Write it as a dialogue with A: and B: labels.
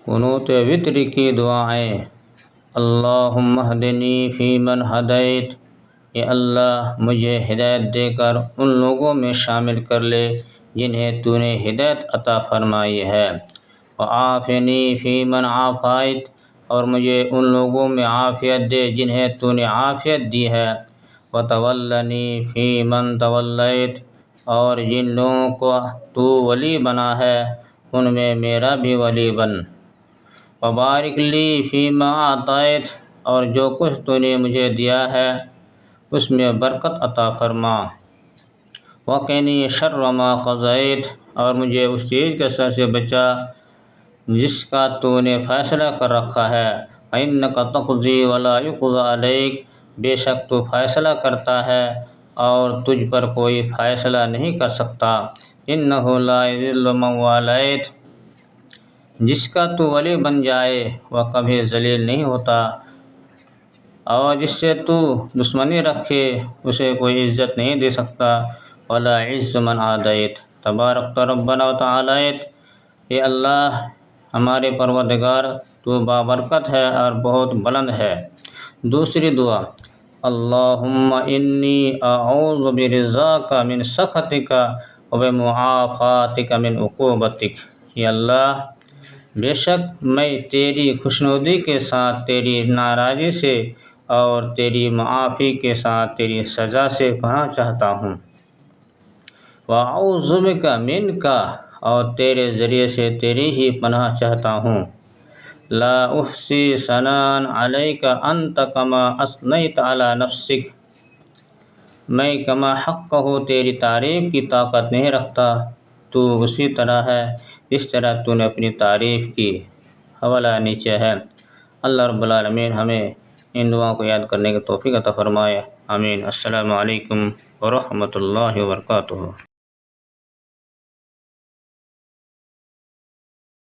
A: قنوت وطر کی دعائیں۔ اللہم اہدنی فیمن ہدیت، اے اللہ مجھے ہدایت دے کر ان لوگوں میں شامل کر لے جنہیں تو نے ہدایت عطا فرمائی ہے۔ وعافنی فیمن عافیت، اور مجھے ان لوگوں میں عافیت دے جنہیں تو نے عافیت دی ہے۔ وتولنی فیمن تولیت، اور جن لوگوں کو تو ولی بنا ہے ان میں میرا بھی ولی بن۔ وبارک لی فیما اعطیت، اور جو کچھ تو نے مجھے دیا ہے اس میں برکت عطا فرما۔ وقنی شر ما قضیت، اور مجھے اس چیز کے شر سے بچا جس کا تو نے فیصلہ کر رکھا ہے۔ فإنک تقضی ولا یقضی علیک، بے شک تو فیصلہ کرتا ہے اور تجھ پر کوئی فیصلہ نہیں کر سکتا۔ انہ لا یذل من والیت، جس کا تو ولی بن جائے وہ کبھی ذلیل نہیں ہوتا، اور جس سے تو دشمنی رکھے اسے کوئی عزت نہیں دے سکتا۔ ولا یعز من عادیت، تبارکت ربنا وتعالیت، اے اللہ ہمارے پروردگار تو بابرکت ہے اور بہت بلند ہے۔ دوسری دعا، اللہم انی اعوذ برضاک من سخطک وبمعافاتک من عقوبتک، اے اللہ بے شک میں تیری خوشنودی کے ساتھ تیری ناراضی سے اور تیری معافی کے ساتھ تیری سزا سے پناہ چاہتا ہوں۔ وَأَعُوذُ بِكَ مِنْکَ، اور تیرے ذریعے سے تیری ہی پناہ چاہتا ہوں۔ لا احصی ثناء علیک انت کما اثنیت علی نفسک، میں کما حق ہو تیری تعریف کی طاقت نہیں رکھتا، تو اسی طرح ہے اس طرح تو نے اپنی تعریف کی۔ حوالہ نیچے ہے۔ اللہ رب العالمین ہمیں ان دعاؤں کو یاد کرنے کی توفیق عطا فرمائے، آمین۔ السلام علیکم ورحمۃ اللہ وبرکاتہ۔